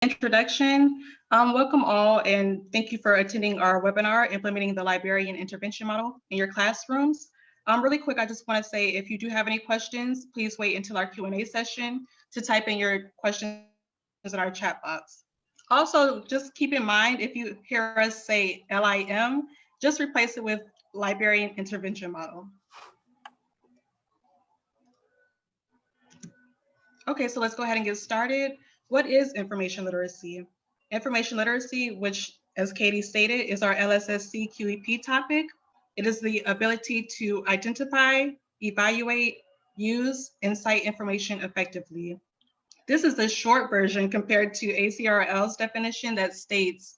Introduction. Welcome all, and thank you for attending our webinar, Implementing the Librarian Intervention Model in Your Classrooms. Really quick, I just want to say, if you do have any questions, please wait until our Q&A session to type in your questions in our chat box. Also, just keep in mind, if you hear us say LIM, just replace it with Librarian Intervention Model. Okay, so let's go ahead and get started. What is information literacy? Information literacy, which, as Katie stated, is our LSSC QEP topic. It is the ability to identify, evaluate, use, and cite information effectively. This is the short version compared to ACRL's definition that states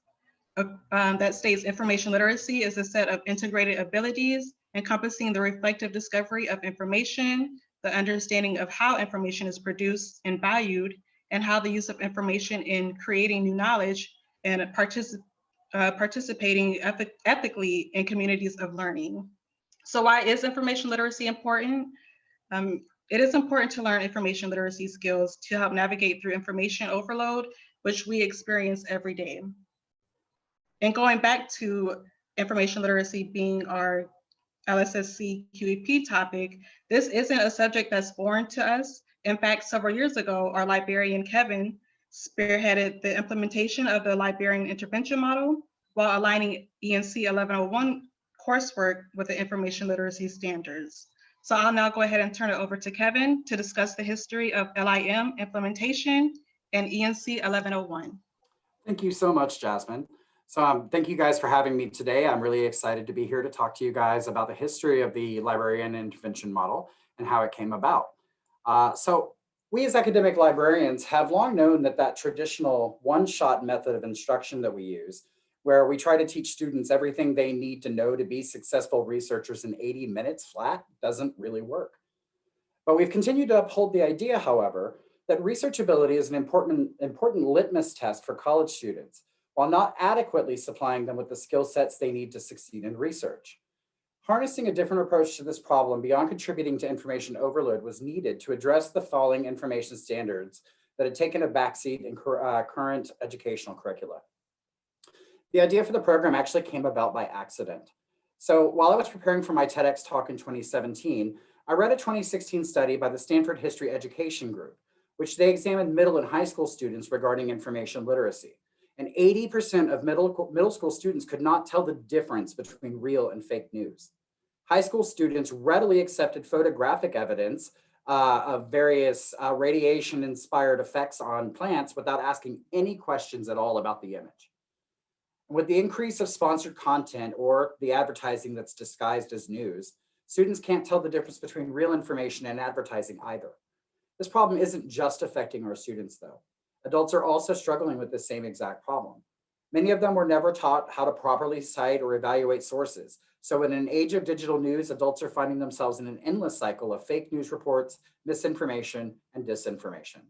information literacy is a set of integrated abilities encompassing the reflective discovery of information, the understanding of how information is produced and valued, and how the use of information in creating new knowledge and participating ethically in communities of learning. So why is information literacy important? It is important to learn information literacy skills to help navigate through information overload, which we experience every day. And going back to information literacy being our LSSC QEP topic, this isn't a subject that's foreign to us. In fact, several years ago, our librarian, Kevin, spearheaded the implementation of the Librarian Intervention Model while aligning ENC 1101 coursework with the information literacy standards. So I'll now go ahead and turn it over to Kevin to discuss the history of LIM implementation and ENC 1101. Thank you so much, Jasmine. So thank you guys for having me today. I'm really excited to be here to talk to you guys about the history of the Librarian Intervention Model and how it came about. So we as academic librarians have long known that traditional one-shot method of instruction that we use, where we try to teach students everything they need to know to be successful researchers in 80 minutes flat, doesn't really work. But we've continued to uphold the idea, however, that researchability is an important litmus test for college students, while not adequately supplying them with the skill sets they need to succeed in research. Harnessing a different approach to this problem beyond contributing to information overload was needed to address the falling information standards that had taken a backseat in current educational curricula. The idea for the program actually came about by accident. So while I was preparing for my TEDx talk in 2017, I read a 2016 study by the Stanford History Education Group, which they examined middle and high school students regarding information literacy. And 80% of middle school students could not tell the difference between real and fake news. High school students readily accepted photographic evidence of various radiation-inspired effects on plants without asking any questions at all about the image. With the increase of sponsored content or the advertising that's disguised as news, students can't tell the difference between real information and advertising either. This problem isn't just affecting our students though. Adults are also struggling with the same exact problem. Many of them were never taught how to properly cite or evaluate sources. So in an age of digital news, adults are finding themselves in an endless cycle of fake news reports, misinformation, and disinformation.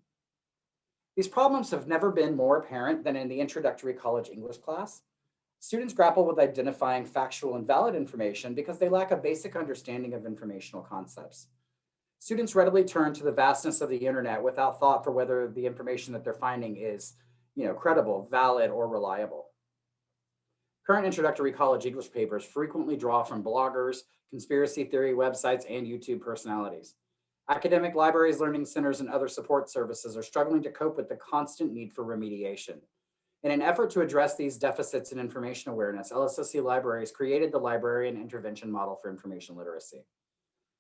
These problems have never been more apparent than in the introductory college English class. Students grapple with identifying factual and valid information because they lack a basic understanding of informational concepts. Students readily turn to the vastness of the internet without thought for whether the information that they're finding is, credible, valid, or reliable. Current introductory college English papers frequently draw from bloggers, conspiracy theory websites, and YouTube personalities. Academic libraries, learning centers, and other support services are struggling to cope with the constant need for remediation. In an effort to address these deficits in information awareness, LSSC Libraries created the Librarian Intervention Model for Information Literacy.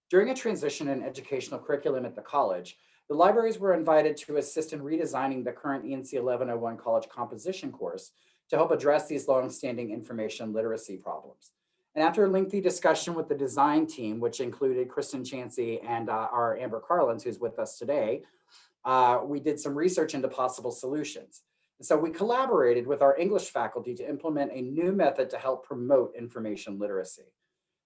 During a transition in educational curriculum at the college, the libraries were invited to assist in redesigning the current ENC 1101 college composition course to help address these long-standing information literacy problems. And after a lengthy discussion with the design team, which included Kristen Chansey and our Amber Karlins, who's with us today, we did some research into possible solutions. And so we collaborated with our English faculty to implement a new method to help promote information literacy.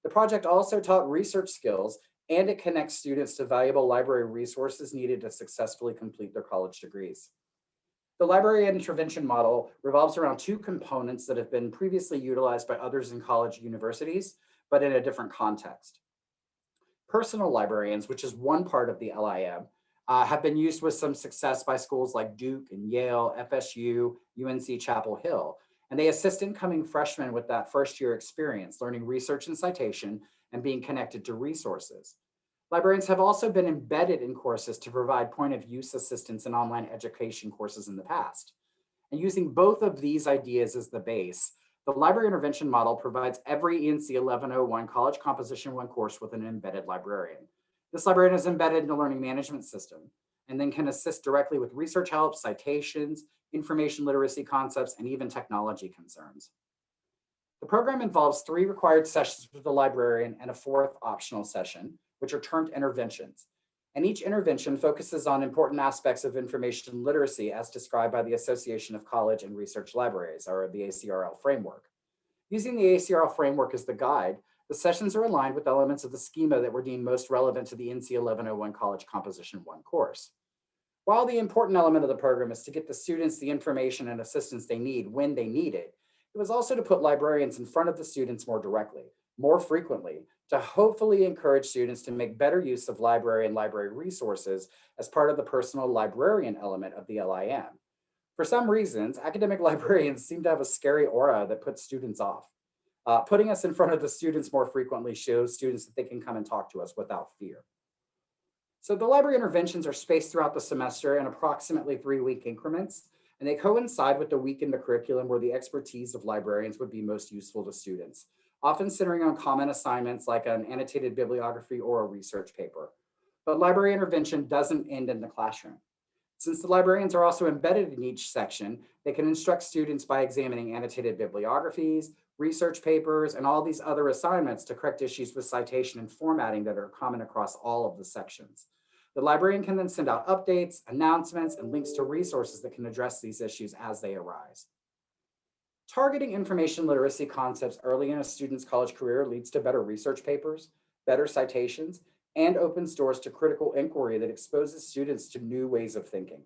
The project also taught research skills, and it connects students to valuable library resources needed to successfully complete their college degrees. The library intervention model revolves around two components that have been previously utilized by others in college and universities, but in a different context. Personal librarians, which is one part of the LIM, have been used with some success by schools like Duke and Yale, FSU, UNC Chapel Hill. And they assist incoming freshmen with that first year experience, learning research and citation and being connected to resources. Librarians have also been embedded in courses to provide point of use assistance in online education courses in the past. And using both of these ideas as the base, the library intervention model provides every ENC 1101 College Composition 1 course with an embedded librarian. This librarian is embedded in the learning management system and then can assist directly with research help, citations, information literacy concepts, and even technology concerns. The program involves 3 required sessions with the librarian and a 4th optional session, which are termed interventions. And each intervention focuses on important aspects of information literacy as described by the Association of College and Research Libraries, or the ACRL framework. Using the ACRL framework as the guide, the sessions are aligned with elements of the schema that were deemed most relevant to the NC 1101 College Composition 1 course. While the important element of the program is to get the students the information and assistance they need when they need it, it was also to put librarians in front of the students more directly, more frequently, to hopefully encourage students to make better use of library and library resources as part of the personal librarian element of the LIM. For some reasons, academic librarians seem to have a scary aura that puts students off. Putting us in front of the students more frequently shows students that they can come and talk to us without fear. So the library interventions are spaced throughout the semester in approximately 3-week increments, and they coincide with the week in the curriculum where the expertise of librarians would be most useful to students, often centering on common assignments like an annotated bibliography or a research paper. But library intervention doesn't end in the classroom. Since the librarians are also embedded in each section, they can instruct students by examining annotated bibliographies, research papers, and all these other assignments to correct issues with citation and formatting that are common across all of the sections. The librarian can then send out updates, announcements, and links to resources that can address these issues as they arise. Targeting information literacy concepts early in a student's college career leads to better research papers, better citations, and opens doors to critical inquiry that exposes students to new ways of thinking.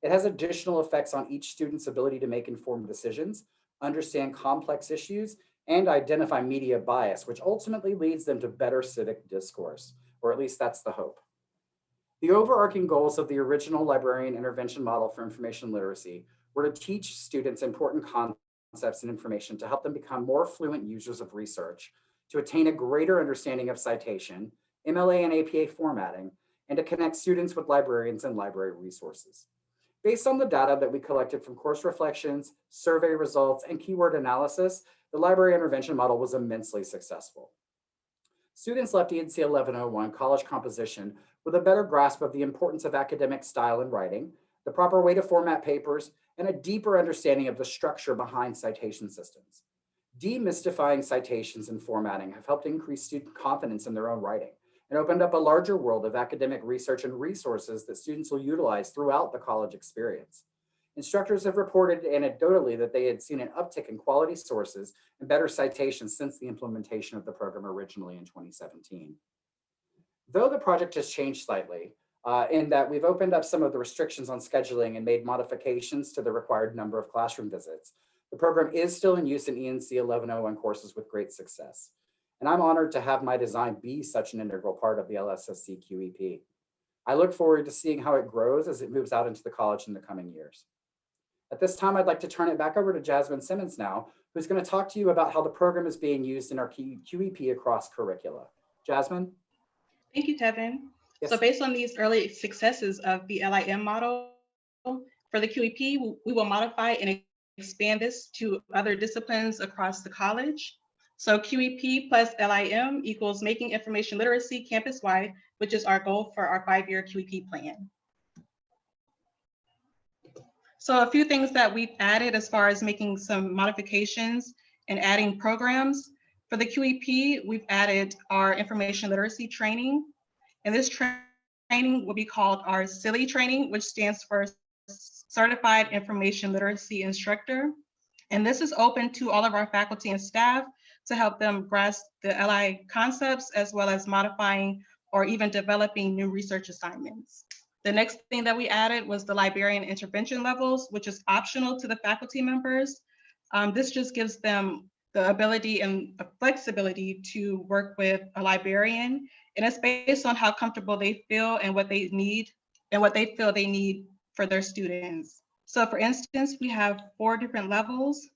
It has additional effects on each student's ability to make informed decisions, understand complex issues, and identify media bias, which ultimately leads them to better civic discourse, or at least that's the hope. The overarching goals of the original librarian intervention model for information literacy were to teach students important concepts and information to help them become more fluent users of research, to attain a greater understanding of citation, MLA and APA formatting, and to connect students with librarians and library resources. Based on the data that we collected from course reflections, survey results, and keyword analysis, the library intervention model was immensely successful. Students left ENC 1101 College Composition with a better grasp of the importance of academic style and writing, the proper way to format papers, and a deeper understanding of the structure behind citation systems. Demystifying citations and formatting have helped increase student confidence in their own writing and opened up a larger world of academic research and resources that students will utilize throughout the college experience. Instructors have reported anecdotally that they had seen an uptick in quality sources and better citations since the implementation of the program originally in 2017. Though the project has changed slightly, in that we've opened up some of the restrictions on scheduling and made modifications to the required number of classroom visits, the program is still in use in ENC 1101 courses with great success. And I'm honored to have my design be such an integral part of the LSSC QEP. I look forward to seeing how it grows as it moves out into the college in the coming years. At this time, I'd like to turn it back over to Jasmine Simmons now, who's going to talk to you about how the program is being used in our QEP across curricula. Jasmine? Thank you, Tevin. Yes. So based on these early successes of the LIM model, for the QEP, we will modify and expand this to other disciplines across the college. So QEP plus LIM equals making information literacy campus-wide, which is our goal for our 5-year QEP plan. So a few things that we've added as far as making some modifications and adding programs. For the QEP, we've added our information literacy training. And this training will be called our CILI training, which stands for Certified Information Literacy Instructor. And this is open to all of our faculty and staff to help them grasp the LI concepts, as well as modifying or even developing new research assignments. The next thing that we added was the librarian intervention levels, which is optional to the faculty members. This just gives them the ability and the flexibility to work with a librarian, and it's based on how comfortable they feel and what they need and what they feel they need for their students. So for instance, we have 4 different levels,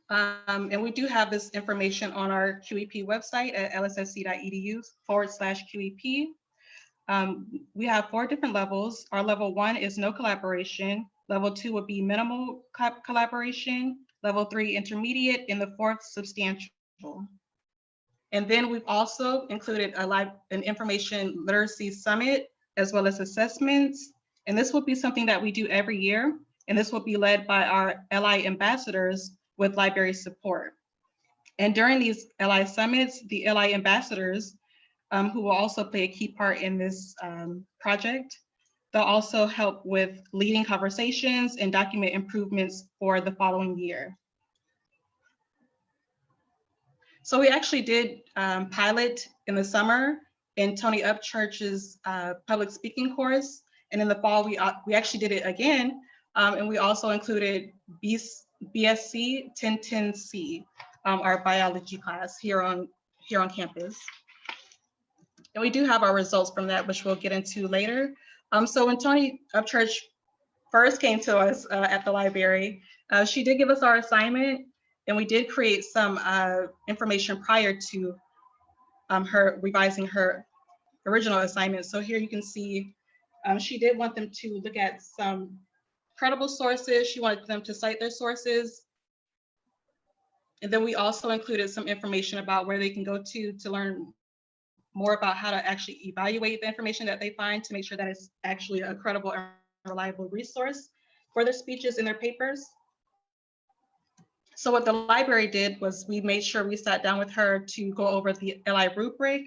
and we do have this information on our QEP website at lssc.edu/QEP. We have 4 different levels. Our level 1 is no collaboration. Level 2 would be minimal collaboration. Level 3, intermediate, and the 4th, substantial. And then we've also included an information literacy summit, as well as assessments. And this will be something that we do every year. And this will be led by our LI ambassadors with library support. And during these LI summits, the LI ambassadors, who will also play a key part in this project, they'll also help with leading conversations and document improvements for the following year. So we actually did pilot in the summer in Toni Upchurch's public speaking course. And in the fall, we actually did it again. And we also included BSC 1010C, our biology class here on campus. And we do have our results from that, which we'll get into later. So when Toni Upchurch first came to us at the library, she did give us our assignment, and we did create some information prior to her revising her original assignment. So here you can see she did want them to look at some credible sources. She wanted them to cite their sources. And then we also included some information about where they can go to learn more about how to actually evaluate the information that they find to make sure that it's actually a credible and reliable resource for their speeches and their papers. So what the library did was we made sure we sat down with her to go over the LI rubric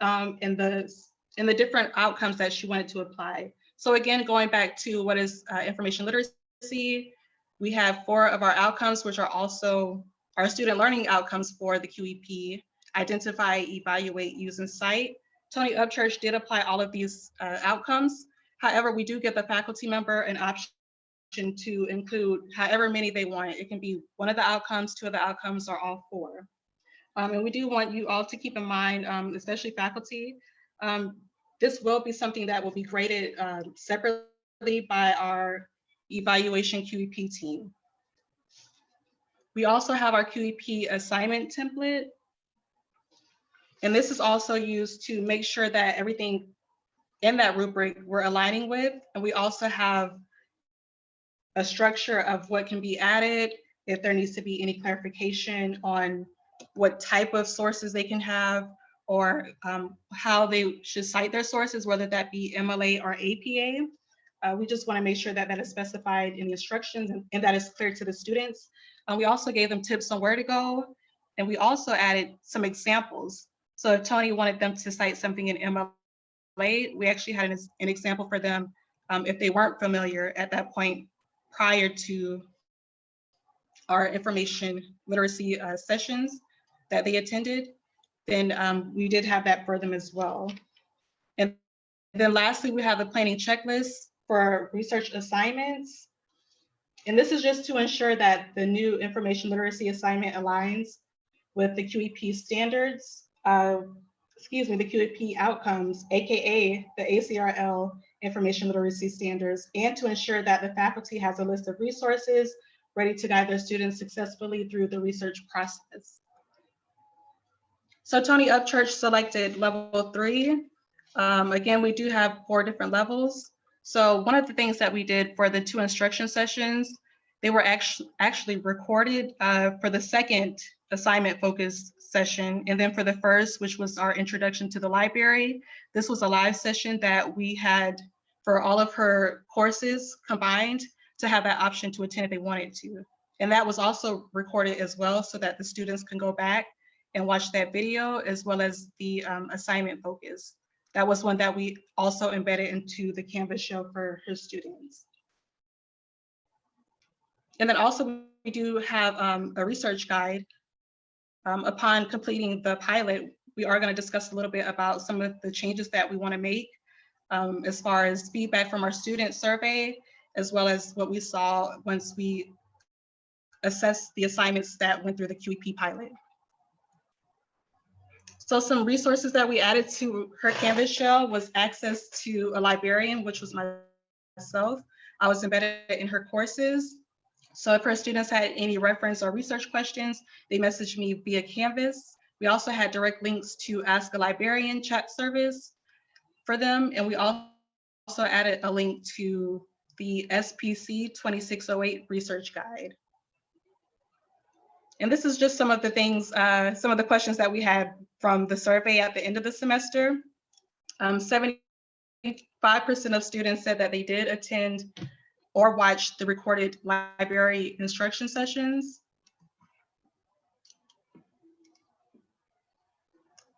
and the different outcomes that she wanted to apply. So again, going back to what is information literacy, we have 4 of our outcomes, which are also our student learning outcomes for the QEP: identify, evaluate, use, and cite. Toni Upchurch did apply all of these outcomes. However, we do give the faculty member an option to include however many they want. It can be 1 of the outcomes, 2 of the outcomes, or all 4. And we do want you all to keep in mind, especially faculty, this will be something that will be graded separately by our evaluation QEP team. We also have our QEP assignment template. And this is also used to make sure that everything in that rubric we're aligning with. And we also have a structure of what can be added, if there needs to be any clarification on what type of sources they can have, or how they should cite their sources, whether that be MLA or APA. We just want to make sure that that is specified in the instructions and that is clear to the students. We also gave them tips on where to go, and we also added some examples. So if Toni wanted them to cite something in MLA, we actually had an example for them if they weren't familiar at that point prior to our information literacy sessions that they attended, then we did have that for them as well. And then lastly, we have the planning checklist for research assignments. And this is just to ensure that the new information literacy assignment aligns with the QEP standards, the QEP outcomes, AKA the ACRL information literacy standards, and to ensure that the faculty has a list of resources ready to guide their students successfully through the research process. So Toni Upchurch selected level 3. Again, we do have 4 different levels. So one of the things that we did for the 2 instruction sessions, they were actually recorded for the second assignment focused session. And then for the first, which was our introduction to the library, this was a live session that we had for all of her courses combined to have that option to attend if they wanted to. And that was also recorded as well so that the students can go back and watch that video, as well as the assignment focus. That was one that we also embedded into the Canvas show for her students. And then also we do have a research guide. Upon completing the pilot, we are going to discuss a little bit about some of the changes that we want to make as far as feedback from our student survey, as well as what we saw once we assessed the assignments that went through the QEP pilot. So some resources that we added to her Canvas shell was access to a librarian, which was myself. I was embedded in her courses. So if her students had any reference or research questions, they messaged me via Canvas. We also had direct links to Ask a Librarian chat service for them. And we also added a link to the SPC 2608 research guide. And this is just some of the things, some of the questions that we had from the survey at the end of the semester. 75% of students said that they did attend or watch the recorded library instruction sessions.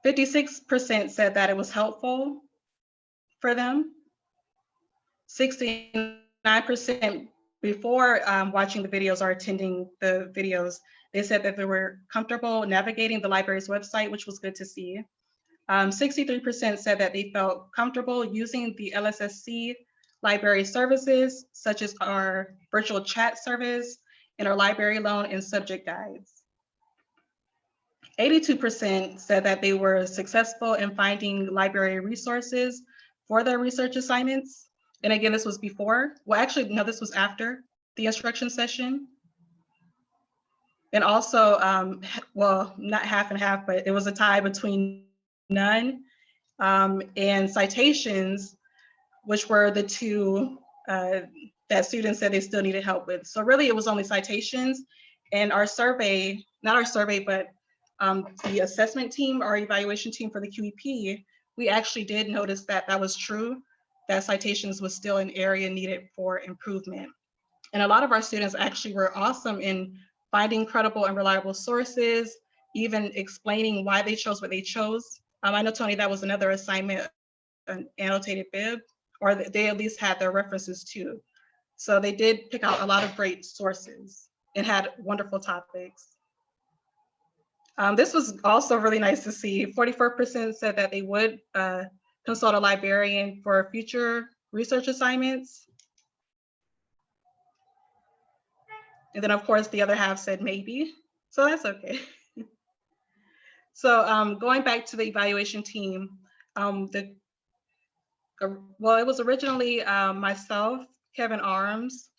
56% said that it was helpful for them. 69% before watching the videos or attending the videos, they said that they were comfortable navigating the library's website, which was good to see. 63% said that they felt comfortable using the LSSC library services, such as our virtual chat service and our library loan and subject guides. 82% said that they were successful in finding library resources for their research assignments. And again, this was before, well, actually, no, this was after the instruction session. And also, well, not half and half, but it was a tie between none and citations, which were the two that students said they still needed help with. So really it was only citations. And our survey, not our survey, but the assessment team, our evaluation team for the QEP, we actually did notice that that was true, that citations was still an area needed for improvement. And a lot of our students actually were awesome in finding credible and reliable sources, even explaining why they chose what they chose. I know, Toni, that was another assignment, an annotated bib, or they at least had their references too. So they did pick out a lot of great sources and had wonderful topics. This was also really nice to see. 44% said that they would consult a librarian for future research assignments. And then of course, the other half said maybe, so that's okay. So going back to the evaluation team, well, it was originally myself, Kevin Arms,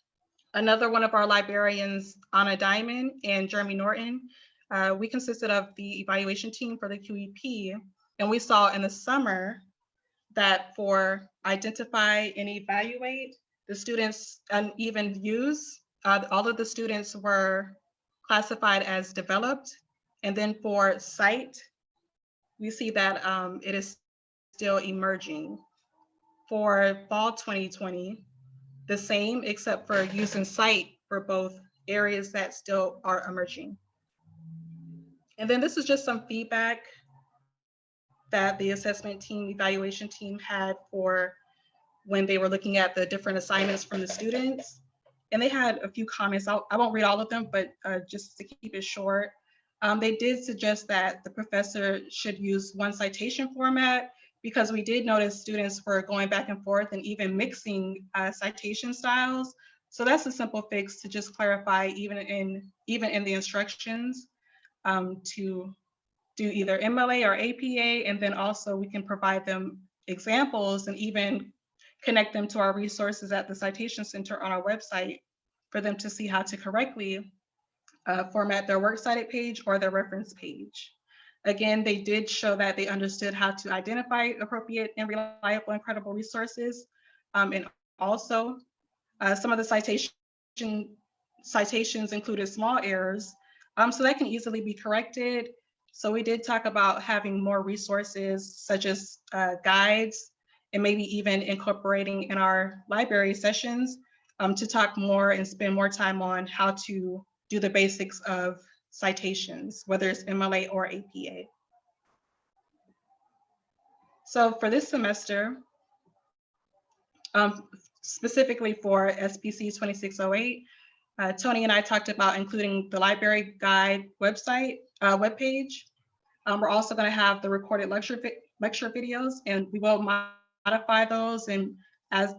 another one of our librarians, Anna Diamond, and Jeremy Norton. We consisted of the evaluation team for the QEP, and we saw in the summer that for identify and evaluate, the students and even use, all of the students were classified as developed. And then for cite, we see that it is still emerging. For fall 2020, the same, except for use and cite for both areas that still are emerging. And then this is just some feedback that the assessment team, evaluation team had for when they were looking at the different assignments from the students. And they had a few comments. I won't read all of them, but just to keep it short, they did suggest that the professor should use one citation format, because we did notice students were going back and forth and even mixing citation styles. So that's a simple fix to just clarify even in the instructions to do either MLA or APA, and then also we can provide them examples and even connect them to our resources at the Citation Center on our website for them to see how to correctly format their works cited page or their reference page. Again, they did show that they understood how to identify appropriate and reliable and credible resources. And also, some of the citations included small errors, so that can easily be corrected. So we did talk about having more resources such as guides, and maybe even incorporating in our library sessions to talk more and spend more time on how to do the basics of citations, whether it's MLA or APA. So for this semester, specifically for SPC 2608, Toni and I talked about including the library guide website, webpage. We're also going to have the recorded lecture videos, and we will modify those and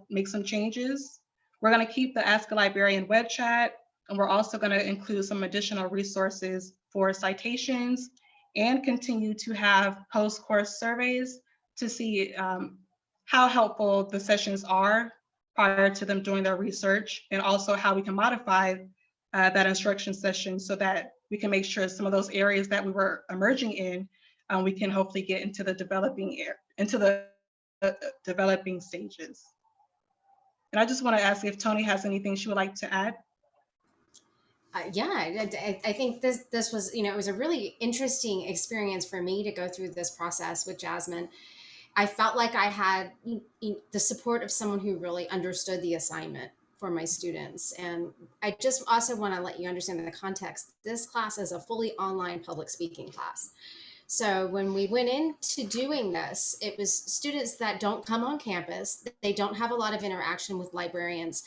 make some changes. We're going to keep the Ask a Librarian web chat, and we're also going to include some additional resources for citations and continue to have post-course surveys to see how helpful the sessions are prior to them doing their research, and also how we can modify that instruction session so that we can make sure some of those areas that we were emerging in, we can hopefully get into the developing stages. And I just want to ask if Toni has anything she would like to add. Yeah, I think this was, it was a really interesting experience for me to go through this process with Jasmine. I felt like I had the support of someone who really understood the assignment for my students. And I just also want to let you understand the context. This class is a fully online public speaking class. So when we went into doing this, it was students that don't come on campus. They don't have a lot of interaction with librarians.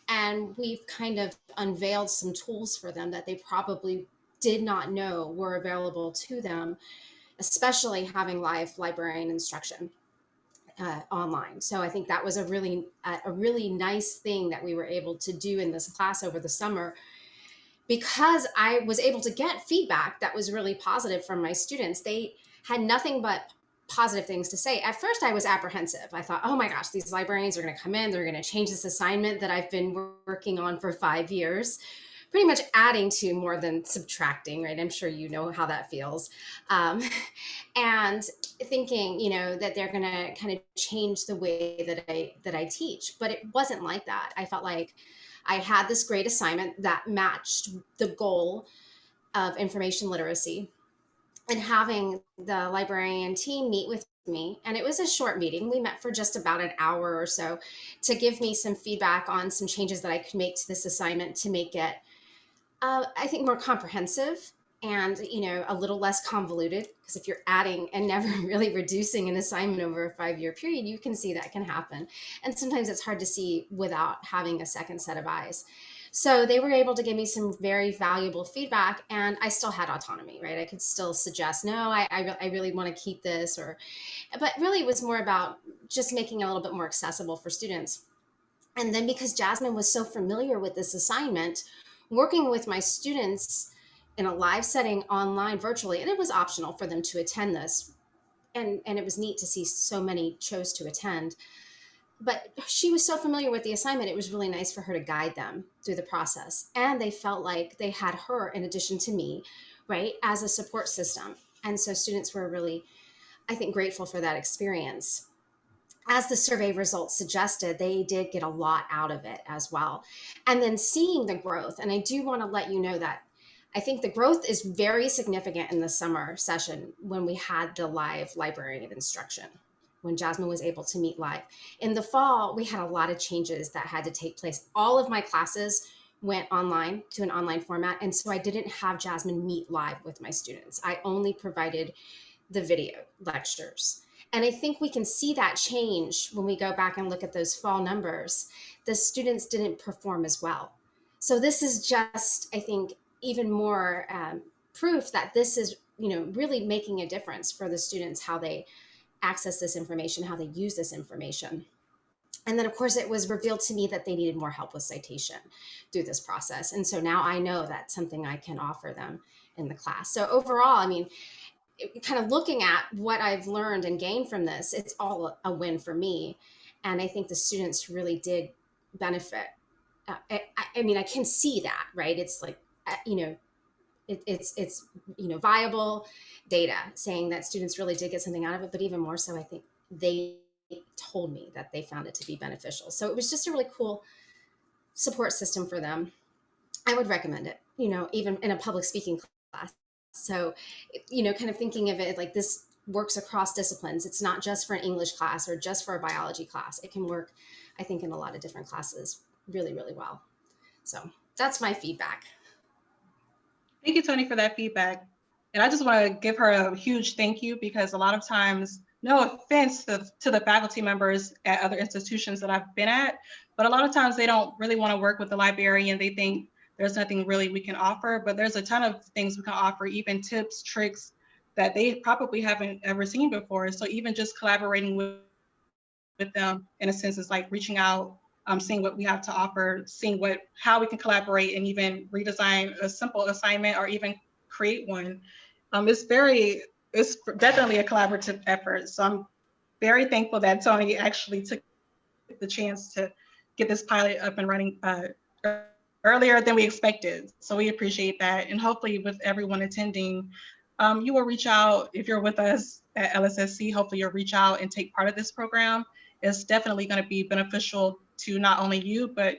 And we've kind of unveiled some tools for them that they probably did not know were available to them, especially having live librarian instruction online. So I think that was a really nice thing that we were able to do in this class over the summer, because I was able to get feedback that was really positive from my students. They had nothing but positive things to say. At first, I was apprehensive. I thought, oh my gosh, these librarians are going to come in, they're going to change this assignment that I've been working on for 5 years, pretty much adding to more than subtracting, right? I'm sure you know how that feels. And thinking, that they're going to kind of change the way that I teach. But it wasn't like that. I felt like I had this great assignment that matched the goal of information literacy, and having the librarian team meet with me. And it was a short meeting. We met for just about an hour or so to give me some feedback on some changes that I could make to this assignment to make it, I think, more comprehensive and, a little less convoluted. Because if you're adding and never really reducing an assignment over a 5-year period, you can see that can happen. And sometimes it's hard to see without having a second set of eyes. So they were able to give me some very valuable feedback, and I still had autonomy, right? I could still suggest, no, I really want to keep this, but really it was more about just making it a little bit more accessible for students. And then because Jasmine was so familiar with this assignment, working with my students in a live setting online virtually, and it was optional for them to attend this. And it was neat to see so many chose to attend. But she was so familiar with the assignment, it was really nice for her to guide them through the process. And they felt like they had her in addition to me, right, as a support system. And so students were really, I think, grateful for that experience. As the survey results suggested, they did get a lot out of it as well. And then seeing the growth, and I do want to let you know that I think the growth is very significant in the summer session when we had the live librarian instruction, when Jasmine was able to meet live. In the fall, we had a lot of changes that had to take place. All of my classes went online to an online format. And so I didn't have Jasmine meet live with my students. I only provided the video lectures. And I think we can see that change when we go back and look at those fall numbers. The students didn't perform as well. So this is just, I think, even more proof that this is, really making a difference for the students, how they access this information, how they use this information. And then, of course, it was revealed to me that they needed more help with citation through this process. And so now I know that's something I can offer them in the class. So overall, I mean, kind of looking at what I've learned and gained from this, it's all a win for me. And I think the students really did benefit. I mean, I can see that, right? It's like, it's viable data saying that students really did get something out of it, but even more so, I think they told me that they found it to be beneficial. So it was just a really cool support system for them. I would recommend it, even in a public speaking class. So, kind of thinking of it like this works across disciplines. It's not just for an English class or just for a biology class. It can work, I think, in a lot of different classes really, really well. So that's my feedback. Thank you, Toni, for that feedback. And I just want to give her a huge thank you, because a lot of times, no offense to the faculty members at other institutions that I've been at, but a lot of times they don't really want to work with the librarian. They think there's nothing really we can offer, but there's a ton of things we can offer, even tips, tricks that they probably haven't ever seen before. So even just collaborating with them, in a sense, is like reaching out, seeing what we have to offer, seeing how we can collaborate and even redesign a simple assignment or even create one. It's definitely a collaborative effort. So I'm very thankful that Toni actually took the chance to get this pilot up and running earlier than we expected. So we appreciate that. And hopefully with everyone attending, you will reach out if you're with us at LSSC. Hopefully you'll reach out and take part of this program. It's definitely going to be beneficial to not only you, but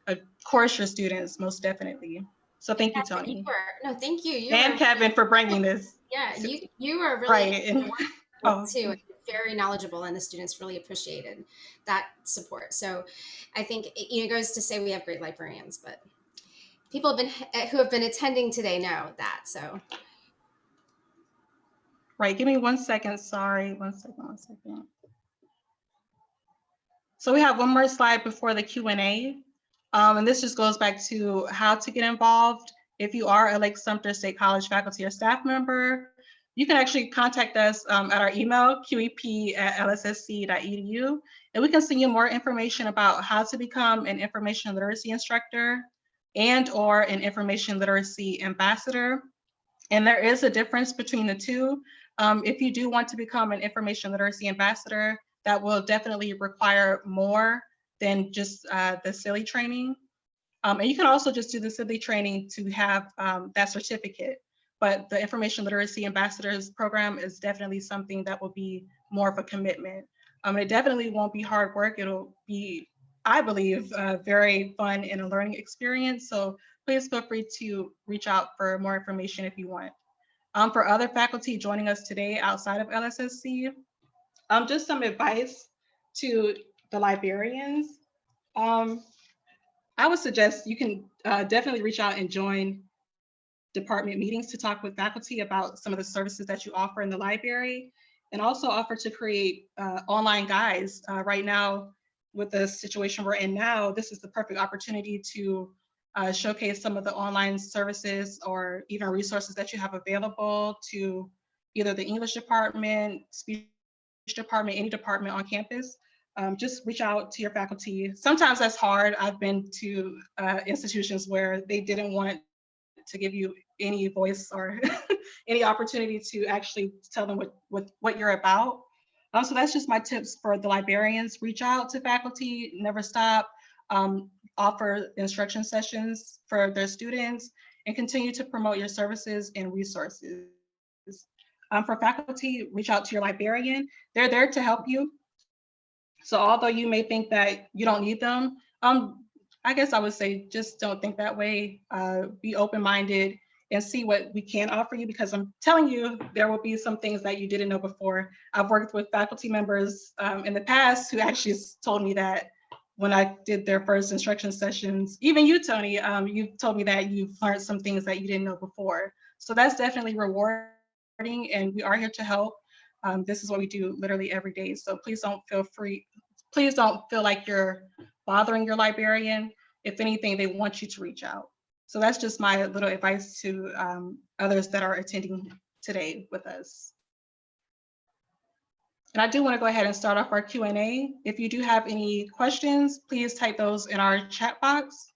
of course your students, most definitely. So thank you, Toni. No, thank you. And Kevin for bringing this. Yeah, you were really Right. And, oh, too, very knowledgeable, and the students really appreciated that support. So I think it goes to say we have great librarians, but people who have been attending today know that. So right. Give me 1 second. Sorry. 1 second. So we have one more slide before the Q&A. And this just goes back to how to get involved. If you are a Lake-Sumter State College faculty or staff member, you can actually contact us at our email, qep@lssc.edu, and we can send you more information about how to become an information literacy instructor and or an information literacy ambassador. And there is a difference between the two. If you do want to become an information literacy ambassador, that will definitely require more than just the SILI training. And you can also just do the SILI training to have that certificate. But the Information Literacy Ambassadors program is definitely something that will be more of a commitment. It definitely won't be hard work. It'll be, I believe, very fun and a learning experience. So please feel free to reach out for more information if you want. For other faculty joining us today outside of LSSC, just some advice to the librarians. I would suggest you can definitely reach out and join department meetings to talk with faculty about some of the services that you offer in the library, and also offer to create online guides. Right now, with the situation we're in now, this is the perfect opportunity to showcase some of the online services or even resources that you have available to either the English department, speech department, any department on campus. Just reach out to your faculty. Sometimes that's hard. I've been to institutions where they didn't want to give you any voice or any opportunity to actually tell them what you're about. So that's just my tips for the librarians. Reach out to faculty, never stop, offer instruction sessions for their students, and continue to promote your services and resources. For faculty, reach out to your librarian. They're there to help you. So although you may think that you don't need them, I guess I would say just don't think that way. Be open-minded and see what we can offer you, because I'm telling you, there will be some things that you didn't know before. I've worked with faculty members in the past who actually told me that when I did their first instruction sessions, even you, Toni, you told me that you've learned some things that you didn't know before. So that's definitely rewarding, and we are here to help. This is what we do literally every day. So please don't feel like you're bothering your librarian. If anything, they want you to reach out. So that's just my little advice to others that are attending today with us. And I do want to go ahead and start off our Q&A. If you do have any questions, please type those in our chat box.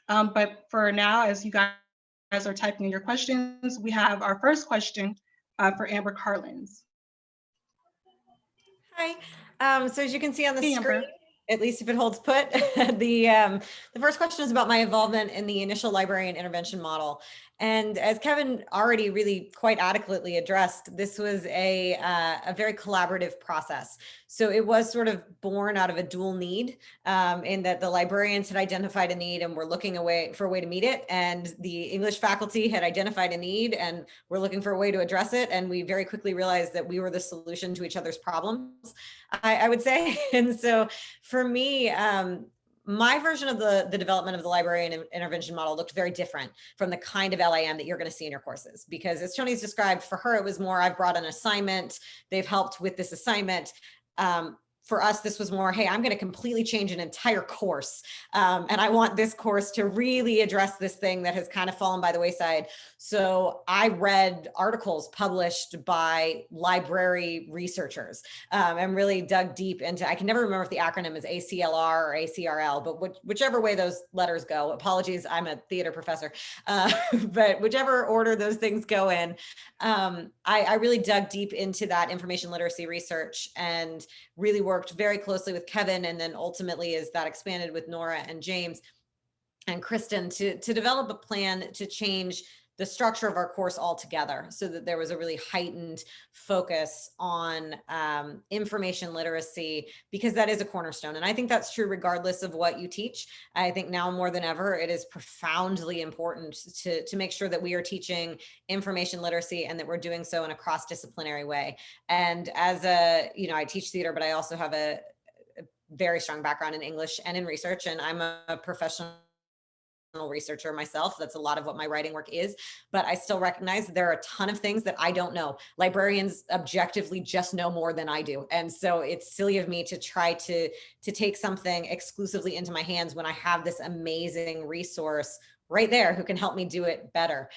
But for now, as you guys are typing in your questions, we have our first question for Amber Karlins. Hi. So as you can see on the Hey, screen, Amber. at least if it holds put, the first question is about my involvement in the initial librarian intervention model. And as Kevin already really quite adequately addressed, this was a very collaborative process. So it was sort of born out of a dual need, in that the librarians had identified a need and were looking for a way to meet it. And the English faculty had identified a need and were looking for a way to address it. And we very quickly realized that we were the solution to each other's problems, I would say. And so for me, my version of the development of the librarian intervention model looked very different from the kind of LIM that you're going to see in your courses, because as Toni's described, for her, it was more, I've brought an assignment, they've helped with this assignment. For us, this was more, hey, I'm going to completely change an entire course. And I want this course to really address this thing that has kind of fallen by the wayside. So I read articles published by library researchers and really dug deep into, I can never remember if the acronym is ACLR or ACRL, but whichever way those letters go, apologies, I'm a theater professor, but whichever order those things go in, I really dug deep into that information literacy research and really worked worked very closely with Kevin, and then ultimately as that expanded with Nora and James and Kristen to develop a plan to change the structure of our course altogether, so that there was a really heightened focus on information literacy, because that is a cornerstone. And I think that's true regardless of what you teach. I think now more than ever, it is profoundly important to make sure that we are teaching information literacy, and that we're doing so in a cross-disciplinary way. And as a, I teach theater, but I also have a very strong background in English and in research, and I'm a professional researcher myself. That's a lot of what my writing work is, but I still recognize there are a ton of things that I don't know. Librarians objectively just know more than I do. And so it's silly of me to try to take something exclusively into my hands when I have this amazing resource right there who can help me do it better.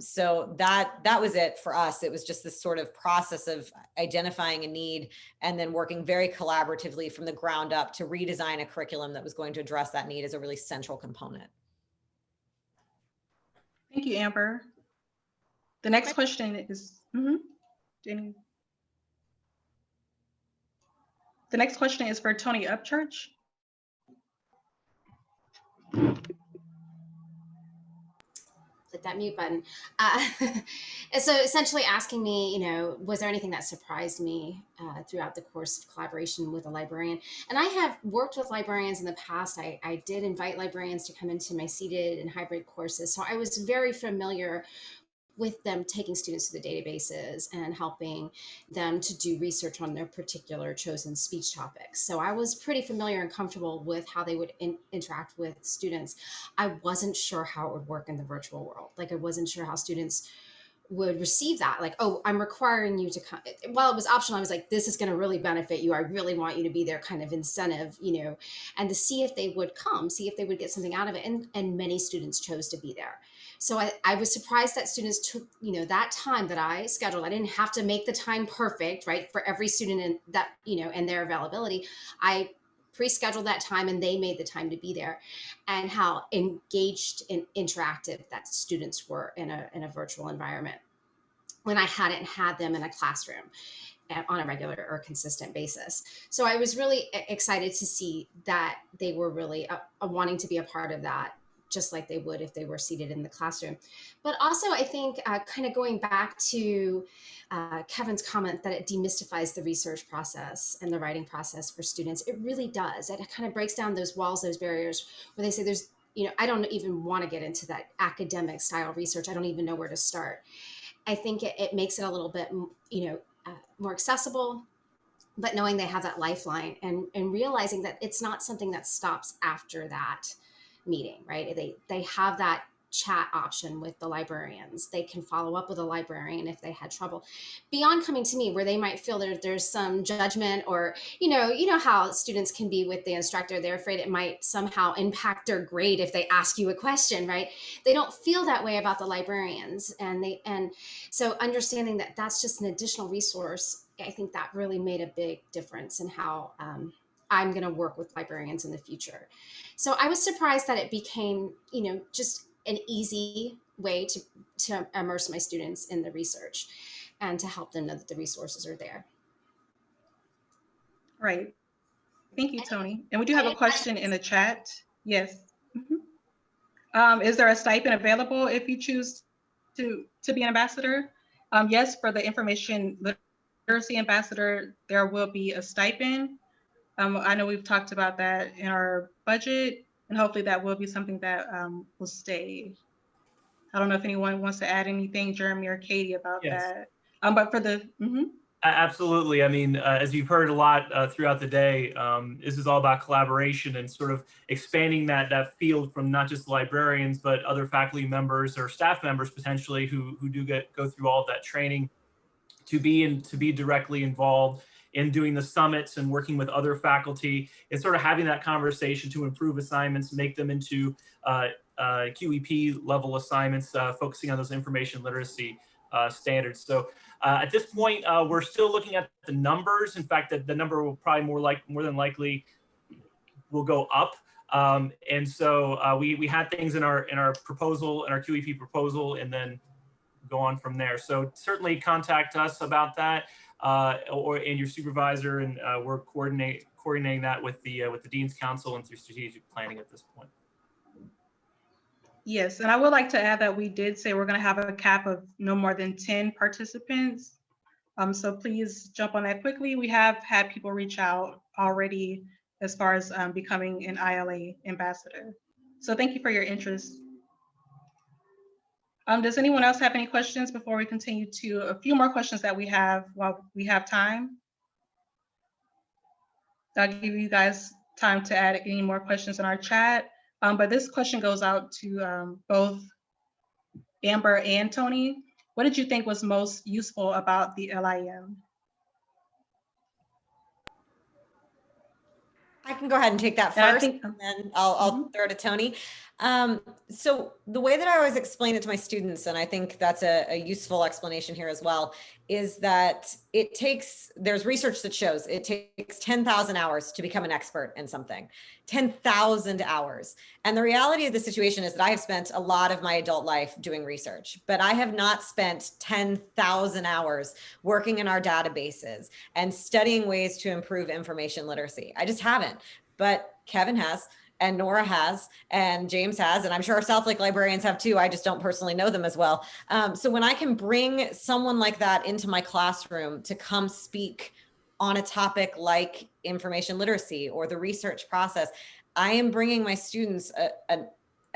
So that was it for us. It was just this sort of process of identifying a need and then working very collaboratively from the ground up to redesign a curriculum that was going to address that need as a really central component. Thank you, Amber. The next question is, Jenny. The next question is for Toni Upchurch. Hit that mute button. So essentially asking me, was there anything that surprised me throughout the course of collaboration with a librarian? And I have worked with librarians in the past. I did invite librarians to come into my seated and hybrid courses. So I was very familiar with them taking students to the databases and helping them to do research on their particular chosen speech topics. So I was pretty familiar and comfortable with how they would interact with students. I wasn't sure how it would work in the virtual world. Like, I wasn't sure how students would receive that. Like, oh, I'm requiring you to come. While it was optional, I was like, this is going to really benefit you. I really want you to be there, kind of incentive, and to see if they would come, see if they would get something out of it. And many students chose to be there. So I was surprised that students took, that time that I scheduled. I didn't have to make the time perfect, right, for every student and that, and their availability. I pre-scheduled that time and they made the time to be there, and how engaged and interactive that students were in a virtual environment when I hadn't had them in a classroom on a regular or consistent basis. So I was really excited to see that they were really wanting to be a part of that, just like they would if they were seated in the classroom. But also, I think kind of going back to Kevin's comment that it demystifies the research process and the writing process for students. It really does. It kind of breaks down those walls, those barriers where they say there's, I don't even want to get into that academic style research. I don't even know where to start. I think it makes it a little bit, more accessible, but knowing they have that lifeline and realizing that it's not something that stops after that meeting, right? They have that chat option with the librarians. They can follow up with a librarian if they had trouble, beyond coming to me, where they might feel that there's some judgment, or you know how students can be with the instructor. They're afraid it might somehow impact their grade if they ask you a question, right? They don't feel that way about the librarians, and so understanding that that's just an additional resource, I think that really made a big difference in how I'm going to work with librarians in the future. So I was surprised that it became, just an easy way to immerse my students in the research and to help them know that the resources are there. Right. Thank you, Toni. And we do have a question in the chat. Yes. Is there a stipend available if you choose to be an ambassador? Yes, for the information literacy ambassador, there will be a stipend. I know we've talked about that in our budget, and hopefully that will be something that will stay. I don't know if anyone wants to add anything, Jeremy or Katie, about that. But for the Absolutely. I mean, as you've heard a lot throughout the day, this is all about collaboration and sort of expanding that field from not just librarians, but other faculty members or staff members potentially who do go through all of that training to be directly involved in doing the summits and working with other faculty and sort of having that conversation to improve assignments, make them into QEP level assignments, focusing on those information literacy standards. So at this point, we're still looking at the numbers. In fact, the number will probably more than likely will go up. And so we had things in our proposal, in our QEP proposal, and then go on from there. So certainly contact us about that. and your supervisor, and we're coordinating that with the Dean's Council and through strategic planning at this point. Yes, and I would like to add that we did say we're going to have a cap of no more than 10 participants. So please jump on that quickly. We have had people reach out already as far as becoming an ILA ambassador. So thank you for your interest. Does anyone else have any questions before we continue to a few more questions that we have while we have time? I'll give you guys time to add any more questions in our chat. But this question goes out to both Amber and Toni. What did you think was most useful about the LIM? I can go ahead and take that And I first, think- and then I'll throw it to Toni. So the way that I always explain it to my students, and I think that's a useful explanation here as well, is that there's research that shows it takes 10,000 hours to become an expert in something, 10,000 hours. And the reality of the situation is that I have spent a lot of my adult life doing research, but I have not spent 10,000 hours working in our databases and studying ways to improve information literacy. I just haven't, but Kevin has. And Nora has, and James has, and I'm sure our South Lake librarians have too. I just don't personally know them as well. So when I can bring someone like that into my classroom to come speak on a topic like information literacy or the research process, I am bringing my students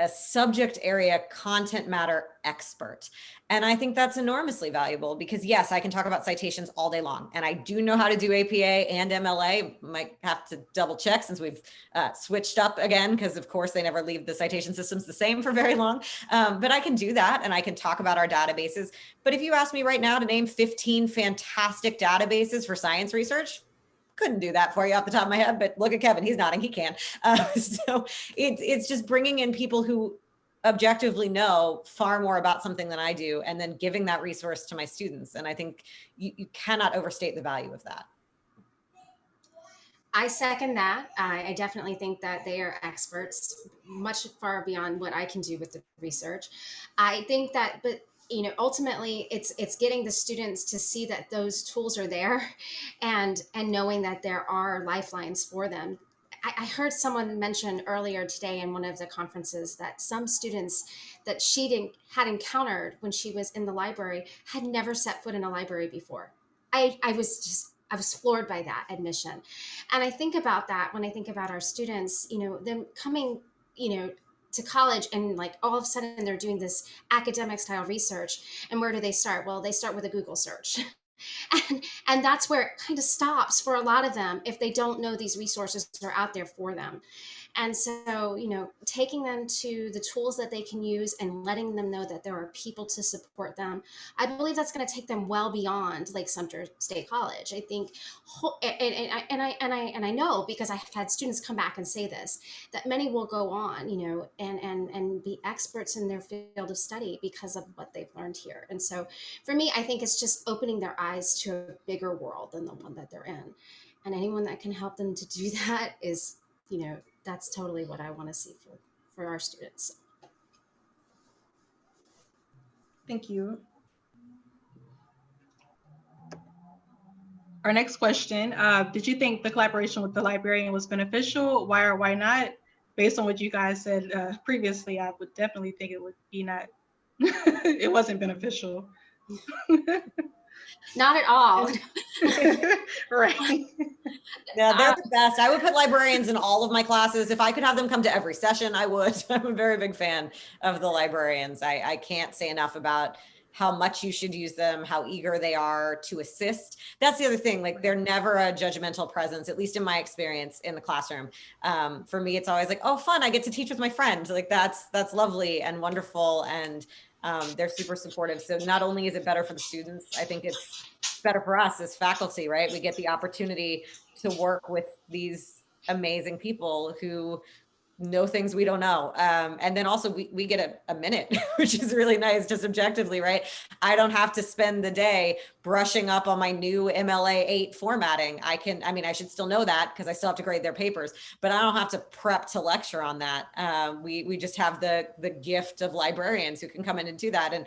a subject area content matter expert. And I think that's enormously valuable because yes, I can talk about citations all day long. And I do know how to do APA and MLA. Might have to double check since we've switched up again, because of course they never leave the citation systems the same for very long. But I can do that and I can talk about our databases. But if you ask me right now to name 15 fantastic databases for science research, couldn't do that for you off the top of my head, but look at Kevin, he's nodding, he can. So it's just bringing in people who objectively know far more about something than I do, and then giving that resource to my students. And I think you cannot overstate the value of that. I second that. I definitely think that they are experts, much far beyond what I can do with the research. I think that, but ultimately it's getting the students to see that those tools are there and knowing that there are lifelines for them. I heard someone mention earlier today in one of the conferences that some students that she had encountered when she was in the library had never set foot in a library before. I was floored by that admission. And I think about that when I think about our students, them coming, to college and like all of a sudden they're doing this academic style research. And where do they start? Well, they start with a Google search. And that's where it kind of stops for a lot of them if they don't know these resources are out there for them. And so, taking them to the tools that they can use and letting them know that there are people to support them, I believe that's going to take them well beyond Lake-Sumter State College. I think, and I know because I've had students come back and say this, that many will go on, and be experts in their field of study because of what they've learned here. And so, for me, I think it's just opening their eyes to a bigger world than the one that they're in, and anyone that can help them to do that is, that's totally what I want to see for our students. Thank you. Our next question, did you think the collaboration with the librarian was beneficial? Why or why not? Based on what you guys said previously, I would definitely think it would be not, it wasn't beneficial. Not at all. Right. Yeah, they're the best. I would put librarians in all of my classes. If I could have them come to every session, I would. I'm a very big fan of the librarians. I can't say enough about how much you should use them, how eager they are to assist. That's the other thing, like they're never a judgmental presence, at least in my experience in the classroom. For me, it's always like, oh, fun, I get to teach with my friend. Like that's lovely and wonderful. And they're super supportive. So not only is it better for the students, I think it's better for us as faculty, right? We get the opportunity to work with these amazing people who know things we don't know. And then also we get a minute, which is really nice, just objectively, right? I don't have to spend the day brushing up on my new MLA 8 formatting. I should still know that because I still have to grade their papers, but I don't have to prep to lecture on that. We just have the gift of librarians who can come in and do that. And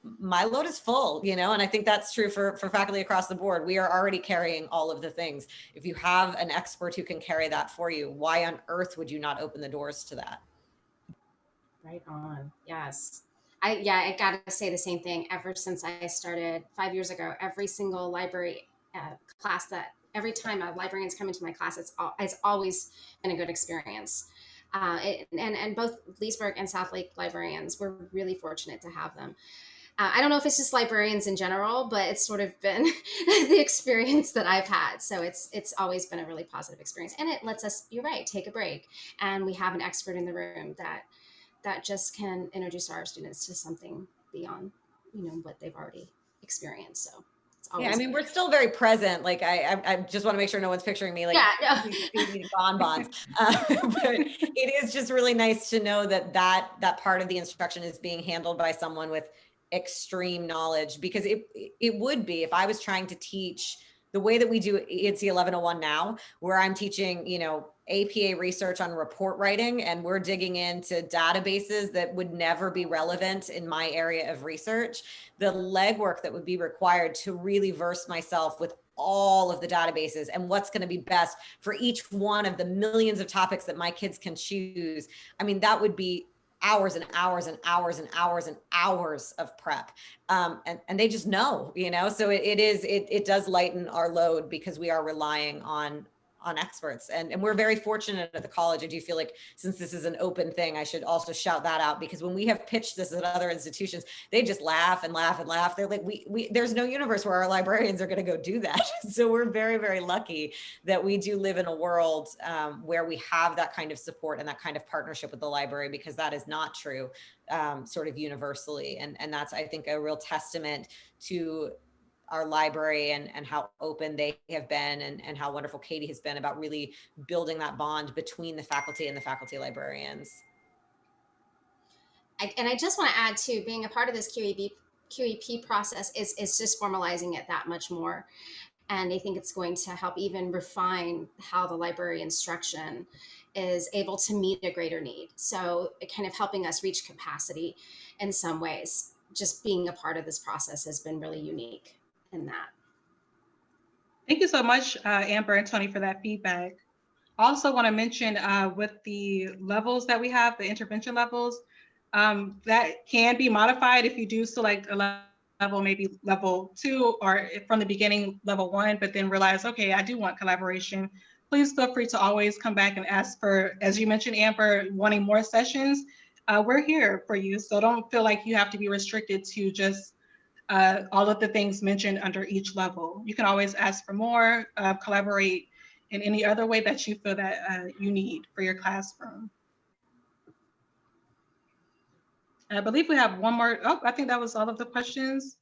my load is full, you know, and I think that's true for faculty across the board. We are already carrying all of the things. If you have an expert who can carry that for you, why on earth would you not open the doors to that? Right on. Yes. I gotta say the same thing. Ever since I started 5 years ago, every single library class every time a librarian's come into my class, it's always been a good experience. And both Leesburg and South Lake librarians, we're really fortunate to have them. I don't know if it's just librarians in general, but it's sort of been the experience that I've had. So it's always been a really positive experience, and it lets us, you're right, take a break, and we have an expert in the room that just can introduce our students to something beyond, what they've already experienced. So it's always yeah, I mean, we're still very present. Like I just want to make sure no one's picturing me like eating bonbons. But it is just really nice to know that part of the instruction is being handled by someone with extreme knowledge, because it would be, if I was trying to teach the way that we do ENC 1101 now, where I'm teaching, APA research on report writing, and we're digging into databases that would never be relevant in my area of research, the legwork that would be required to really verse myself with all of the databases and what's going to be best for each one of the millions of topics that my kids can choose. I mean, that would be hours and hours and hours and hours and hours of prep. And they just know, so it does lighten our load, because we are relying on experts. And we're very fortunate at the college. I do feel like, since this is an open thing, I should also shout that out, because when we have pitched this at other institutions, they just laugh and laugh and laugh. They're like, there's no universe where our librarians are going to go do that. So we're very, very lucky that we do live in a world where we have that kind of support and that kind of partnership with the library, because that is not true sort of universally. And that's, I think, a real testament to our library and how open they have been, and how wonderful Katie has been about really building that bond between the faculty and the faculty librarians. And I just want to add too, being a part of this QEP process is just formalizing it that much more. And I think it's going to help even refine how the library instruction is able to meet a greater need. So it kind of helping us reach capacity in some ways. Just being a part of this process has been really unique in that. Thank you so much, Amber and Toni, for that feedback. I also want to mention with the levels that we have, the intervention levels, that can be modified if you do select a level, maybe level 2, or from the beginning level 1, but then realize, okay, I do want collaboration. Please feel free to always come back and ask for, as you mentioned, Amber, wanting more sessions. We're here for you, so don't feel like you have to be restricted to just all of the things mentioned under each level. You can always ask for more, collaborate in any other way that you feel that you need for your classroom. I believe we have one more. Oh, I think that was all of the questions.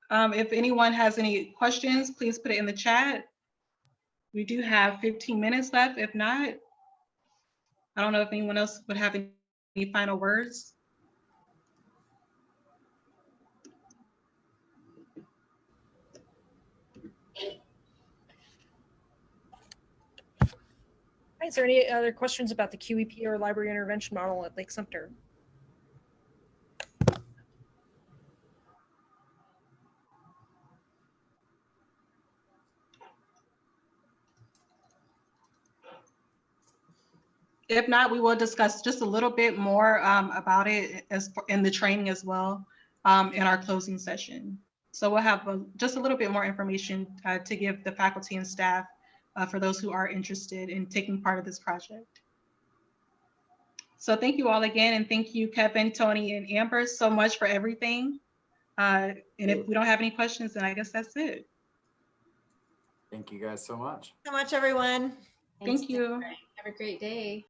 If anyone has any questions, please put it in the chat. We do have 15 minutes left. If not, I don't know if anyone else would have any final words. Is there any other questions about the QEP or library intervention model at Lake-Sumter? If not, we will discuss just a little bit more about it in the training as well in our closing session. So we'll have just a little bit more information to give the faculty and staff for those who are interested in taking part of this project. So thank you all again, and thank you, Kevin, Toni, and Amber, so much for everything. And if we don't have any questions, then I guess that's it. Thank you guys so much. So much, everyone. Thank you. Have a great day.